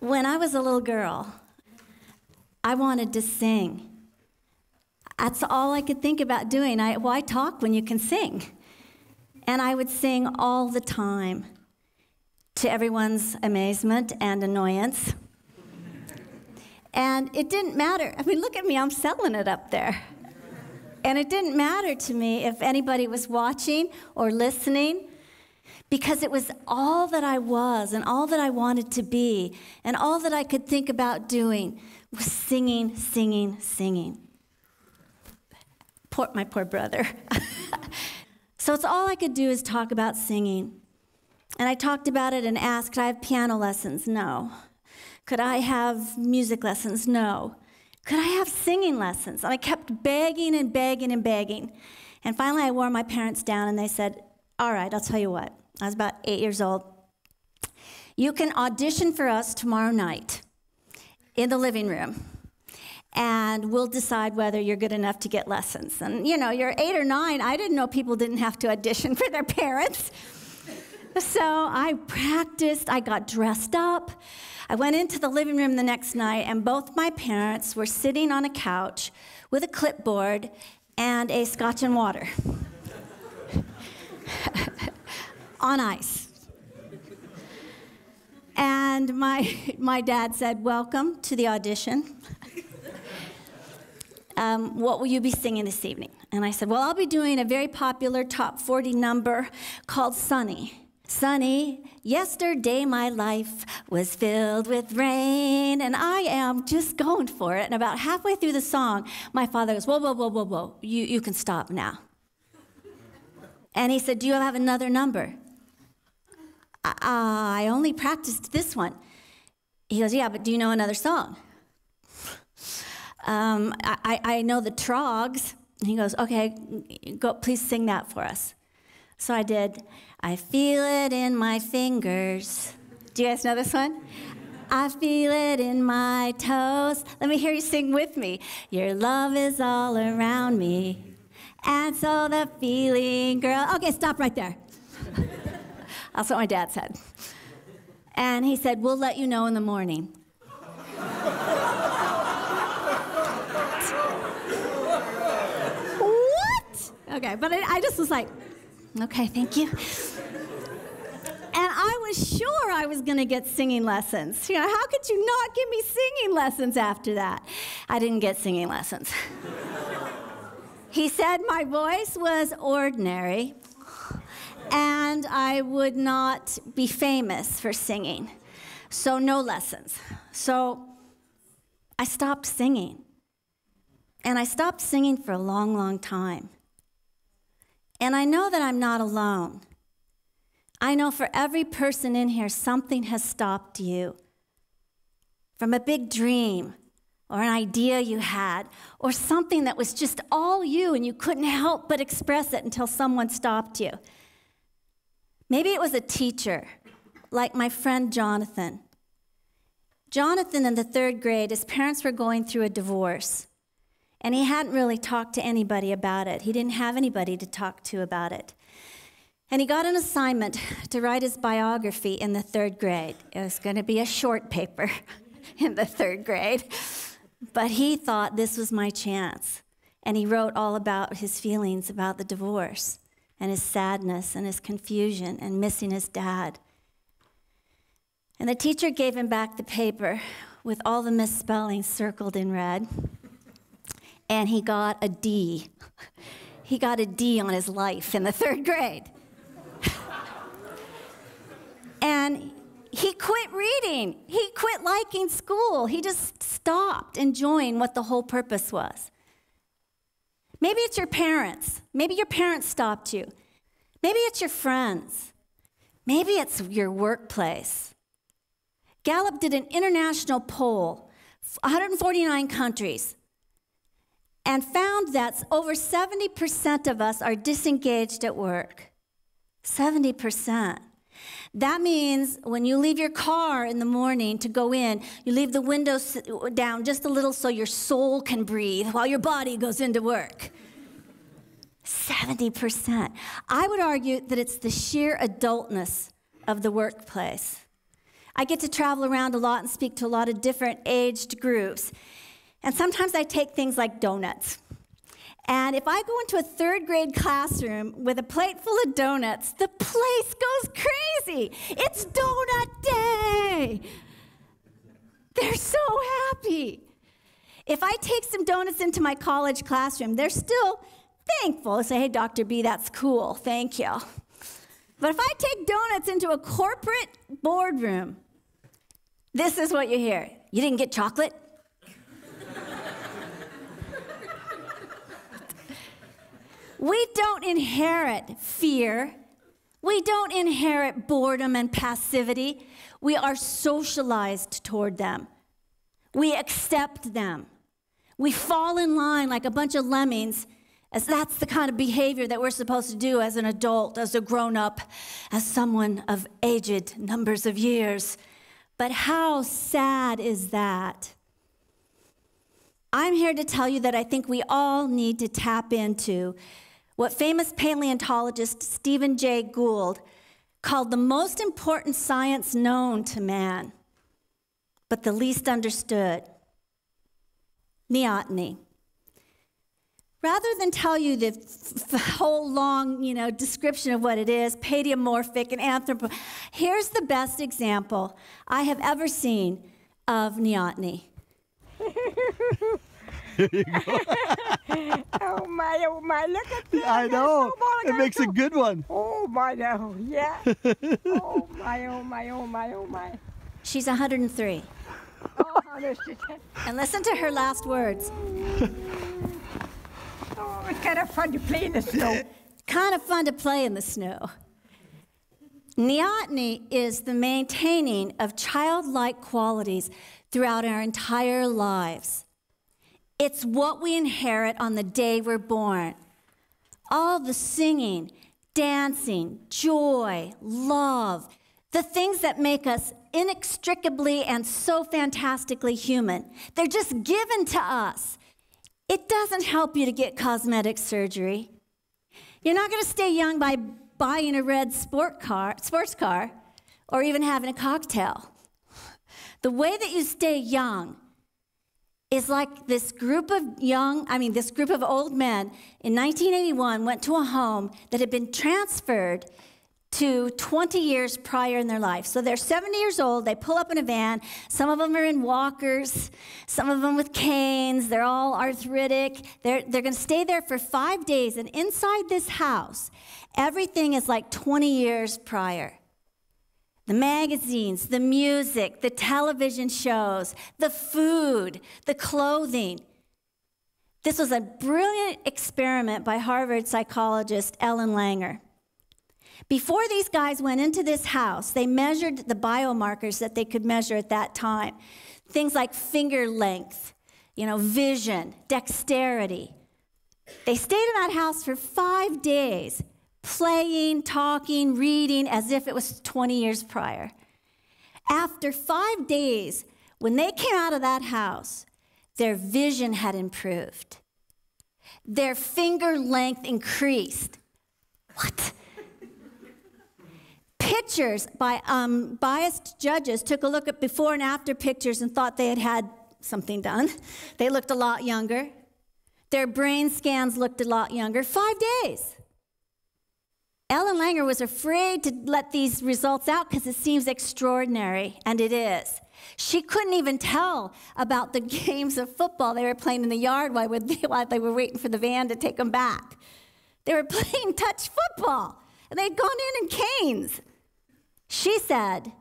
When I was a little girl, I wanted to sing. That's all I could think about doing. Why talk when you can sing? And I would sing all the time, to everyone's amazement and annoyance. And it didn't matter. I mean, look at me, I'm selling it up there. And it didn't matter to me if anybody was watching or listening, because it was all that I was and all that I wanted to be and all that I could think about doing was singing, singing, singing. My poor brother. So it's all I could do is talk about singing. And I talked about it and asked, could I have piano lessons? No. Could I have music lessons? No. Could I have singing lessons? And I kept begging and begging and begging. And finally I wore my parents down and they said, all right, I'll tell you what. I was about 8 years old. You can audition for us tomorrow night in the living room. And we'll decide whether you're good enough to get lessons. And you know, you're 8 or 9. I didn't know people didn't have to audition for their parents. So I practiced, I got dressed up. I went into the living room the next night, and both my parents were sitting on a couch with a clipboard and a scotch and water on ice. And my dad said, welcome to the audition. What will you be singing this evening? And I said, well, I'll be doing a very popular top 40 number called Sunny. Sunny, yesterday my life was filled with rain, and I am just going for it. And about halfway through the song, my father goes, whoa, whoa, whoa, whoa, whoa, you can stop now. And he said, do you have another number? I only practiced this one. He goes, yeah, but do you know another song? I know the Trogs. And he goes, okay, go, please sing that for us. So I did. I feel it in my fingers. Do you guys know this one? I feel it in my toes. Let me hear you sing with me. Your love is all around me. And so the feeling, girl. Okay, stop right there. That's what my dad said. And he said, we'll let you know in the morning. Okay, but I just was like, okay, thank you. And I was sure I was going to get singing lessons. You know, how could you not give me singing lessons after that? I didn't get singing lessons. He said my voice was ordinary and I would not be famous for singing. So no lessons. So I stopped singing. And I stopped singing for a long, long time. And I know that I'm not alone. I know for every person in here, something has stopped you. From a big dream, or an idea you had, or something that was just all you and you couldn't help but express it until someone stopped you. Maybe it was a teacher, like my friend Jonathan. Jonathan in the 3rd grade, his parents were going through a divorce. And he hadn't really talked to anybody about it. He didn't have anybody to talk to about it. And he got an assignment to write his biography in the 3rd grade. It was going to be a short paper in the 3rd grade. But he thought this was my chance. And he wrote all about his feelings about the divorce and his sadness and his confusion and missing his dad. And the teacher gave him back the paper with all the misspellings circled in red. And he got a D. He got a D on his life in the 3rd grade. And he quit reading. He quit liking school. He just stopped enjoying what the whole purpose was. Maybe it's your parents. Maybe your parents stopped you. Maybe it's your friends. Maybe it's your workplace. Gallup did an international poll, 149 countries, and found that over 70% of us are disengaged at work. 70%. That means when you leave your car in the morning to go in, you leave the windows down just a little so your soul can breathe while your body goes into work. 70%. I would argue that it's the sheer adultness of the workplace. I get to travel around a lot and speak to a lot of different aged groups. And sometimes I take things like donuts. And if I go into a third grade classroom with a plate full of donuts, the place goes crazy. It's donut day. They're so happy. If I take some donuts into my college classroom, they're still thankful. They say, hey, Dr. B, that's cool. Thank you. But if I take donuts into a corporate boardroom, this is what you hear. You didn't get chocolate? We don't inherit fear. We don't inherit boredom and passivity. We are socialized toward them. We accept them. We fall in line like a bunch of lemmings, as that's the kind of behavior that we're supposed to do as an adult, as a grown-up, as someone of aged numbers of years. But how sad is that? I'm here to tell you that I think we all need to tap into what famous paleontologist Stephen Jay Gould called the most important science known to man, but the least understood: neoteny. Rather than tell you the whole long, description of what it is, paleomorphic and here's the best example I have ever seen of neoteny. Here you go. Oh my, look at that. I know. It makes a good one. Oh my, no, yeah. Oh my. She's 103. Oh, honestly. And listen to her last words. Oh, it's kind of fun to play in the snow. Kind of fun to play in the snow. Neoteny is the maintaining of childlike qualities throughout our entire lives. It's what we inherit on the day we're born. All the singing, dancing, joy, love, the things that make us inextricably and so fantastically human. They're just given to us. It doesn't help you to get cosmetic surgery. You're not going to stay young by buying a red sports car, or even having a cocktail. The way that you stay young is like this group of old men in 1981 went to a home that had been transferred to 20 years prior in their life. So they're 70 years old, they pull up in a van, some of them are in walkers, some of them with canes, they're all arthritic. They're going to stay there for 5 days, and inside this house, everything is like 20 years prior. The magazines, the music, the television shows, the food, the clothing. This was a brilliant experiment by Harvard psychologist Ellen Langer. Before these guys went into this house, they measured the biomarkers that they could measure at that time. Things like finger length, vision, dexterity. They stayed in that house for 5 days, playing, talking, reading as if it was 20 years prior. After 5 days, when they came out of that house, their vision had improved. Their finger length increased. What? Pictures by biased judges took a look at before and after pictures and thought they had had something done. They looked a lot younger. Their brain scans looked a lot younger. 5 days. Ellen Langer was afraid to let these results out because it seems extraordinary, and it is. She couldn't even tell about the games of football they were playing in the yard while they were waiting for the van to take them back. They were playing touch football, and they'd gone in canes. She said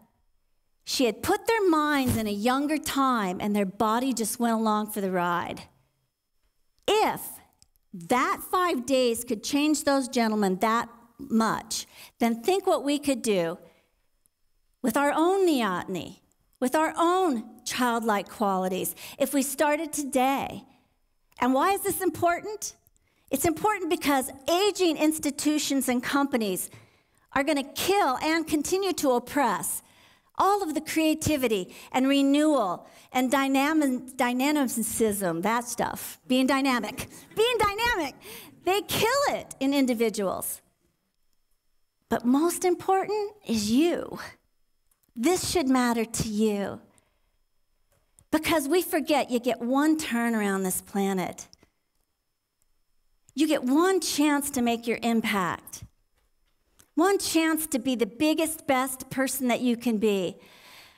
she had put their minds in a younger time, and their body just went along for the ride. If that 5 days could change those gentlemen that much, then think what we could do with our own neoteny, with our own childlike qualities, if we started today. And why is this important? It's important because aging institutions and companies are going to kill and continue to oppress all of the creativity and renewal and dynamicism, that stuff, being dynamic. They kill it in individuals. But most important is you. This should matter to you. Because we forget you get one turn around this planet. You get one chance to make your impact. One chance to be the biggest, best person that you can be.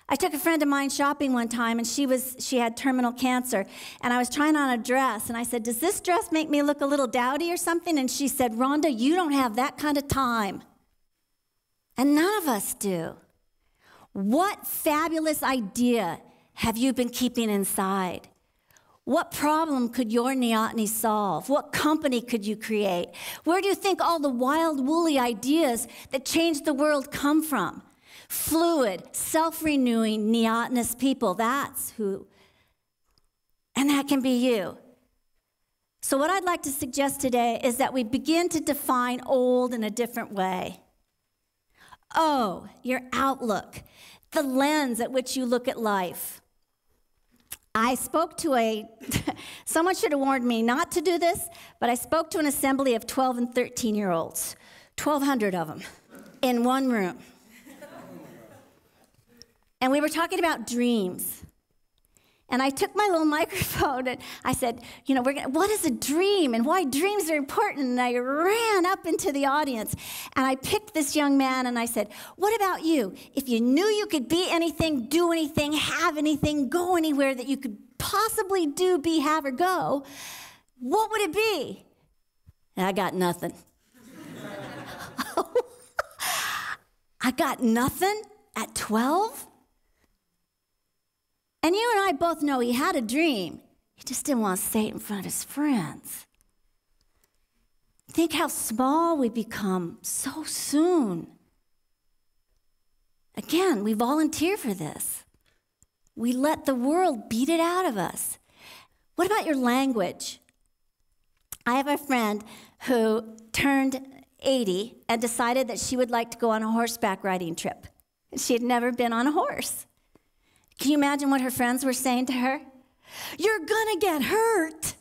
I took a friend of mine shopping one time, and she had terminal cancer, and I was trying on a dress, and I said, does this dress make me look a little dowdy or something? And she said, Rhonda, you don't have that kind of time. And none of us do. What fabulous idea have you been keeping inside? What problem could your Neoteny solve? What company could you create? Where do you think all the wild, woolly ideas that change the world come from? Fluid, self-renewing, neotenous people, that's who. And that can be you. So what I'd like to suggest today is that we begin to define old in a different way. Oh, your outlook, the lens at which you look at life. I spoke to someone should have warned me not to do this, but I spoke to an assembly of 12 and 13-year-olds, 1,200 of them, in one room. And we were talking about dreams. And I took my little microphone and I said, what is a dream and why dreams are important? And I ran up into the audience and I picked this young man and I said, what about you? If you knew you could be anything, do anything, have anything, go anywhere that you could possibly do, be, have, or go, what would it be? And I got nothing. I got nothing at 12? And you and I both know he had a dream. He just didn't want to say it in front of his friends. Think how small we become so soon. Again, we volunteer for this. We let the world beat it out of us. What about your language? I have a friend who turned 80 and decided that she would like to go on a horseback riding trip. She had never been on a horse. Can you imagine what her friends were saying to her? You're gonna get hurt.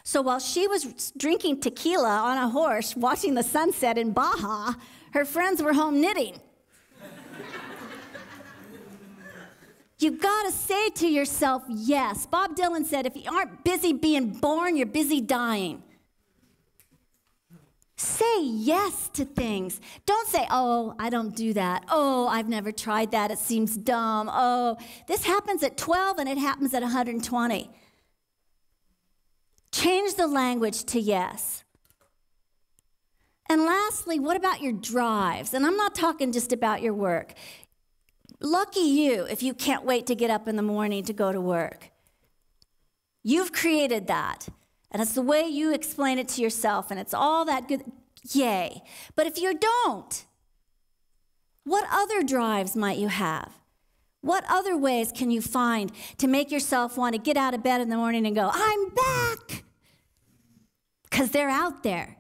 So while she was drinking tequila on a horse, watching the sunset in Baja, her friends were home knitting. You gotta say to yourself, yes. Bob Dylan said, if you aren't busy being born, you're busy dying. Say yes to things. Don't say, oh, I don't do that. Oh, I've never tried that. It seems dumb. Oh, this happens at 12 and it happens at 120. Change the language to yes. And lastly, what about your drives? And I'm not talking just about your work. Lucky you if you can't wait to get up in the morning to go to work. You've created that. And it's the way you explain it to yourself, and it's all that good. Yay. But if you don't, what other drives might you have? What other ways can you find to make yourself want to get out of bed in the morning and go, I'm back? Because they're out there.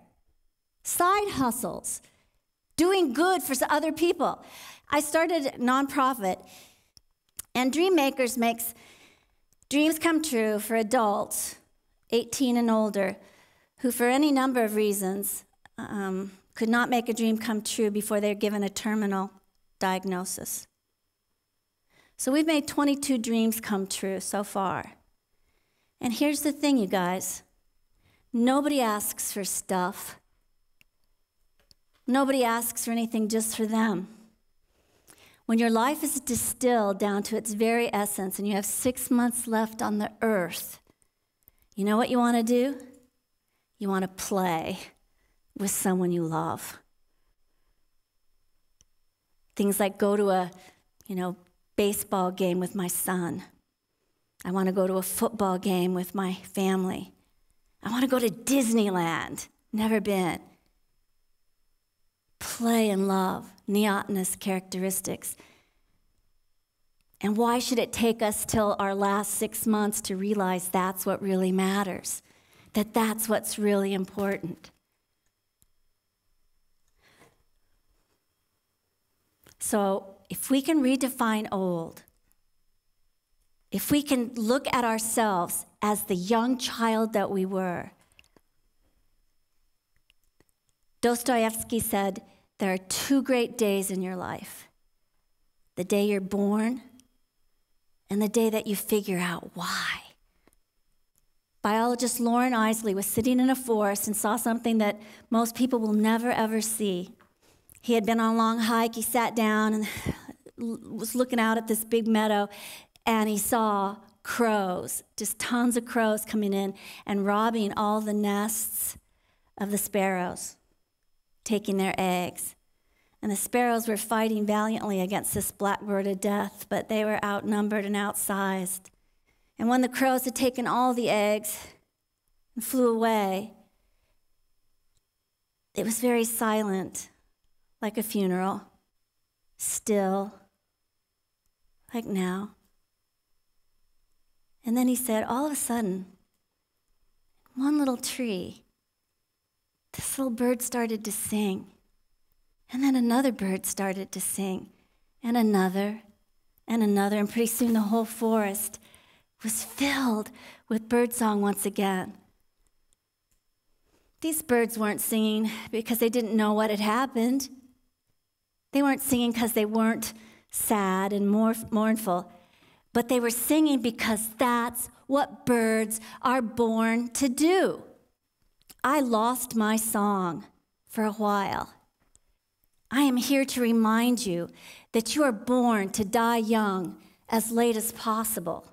Side hustles, doing good for other people. I started a nonprofit, and Dream Makers makes dreams come true for adults 18 and older, who for any number of reasons could not make a dream come true before they're given a terminal diagnosis. So we've made 22 dreams come true so far. And here's the thing, you guys. Nobody asks for stuff. Nobody asks for anything just for them. When your life is distilled down to its very essence and you have 6 months left on the earth, you know what you want to do? You want to play with someone you love. Things like go to a, baseball game with my son. I want to go to a football game with my family. I want to go to Disneyland. Never been. Play and love, neotenous characteristics. And why should it take us till our last 6 months to realize that's what really matters? That that's what's really important? So if we can redefine old, if we can look at ourselves as the young child that we were, Dostoevsky said, there are 2 great days in your life. the day you're born, and the day that you figure out why. Biologist Lauren Isley was sitting in a forest and saw something that most people will never, ever see. He had been on a long hike. He sat down and was looking out at this big meadow, and he saw crows, just tons of crows coming in and robbing all the nests of the sparrows, taking their eggs. And the sparrows were fighting valiantly against this blackbird of death, but they were outnumbered and outsized. And when the crows had taken all the eggs and flew away, it was very silent, like a funeral, still, like now. And then he said, all of a sudden, one little tree, this little bird started to sing. And then another bird started to sing, and another, and pretty soon the whole forest was filled with birdsong once again. These birds weren't singing because they didn't know what had happened. They weren't singing because they weren't sad and mournful, but they were singing because that's what birds are born to do. I lost my song for a while. I am here to remind you that you are born to die young as late as possible,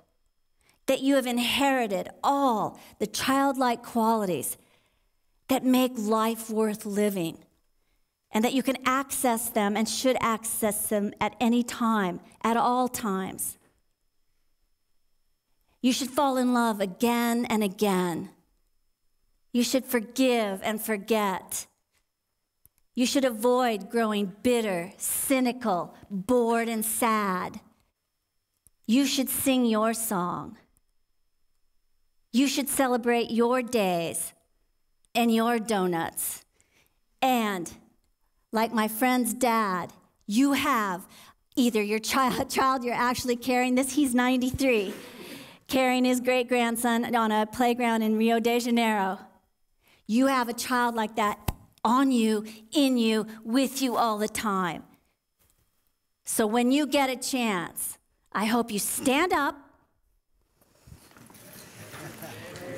that you have inherited all the childlike qualities that make life worth living, and that you can access them and should access them at any time, at all times. You should fall in love again and again. You should forgive and forget. You should avoid growing bitter, cynical, bored, and sad. You should sing your song. You should celebrate your days and your donuts. And like my friend's dad, you have either your child you're actually carrying this, he's 93, carrying his great-grandson on a playground in Rio de Janeiro. You have a child like that on you, in you, with you all the time. So when you get a chance, I hope you stand up,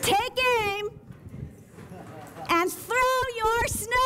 take aim, and throw your snowball.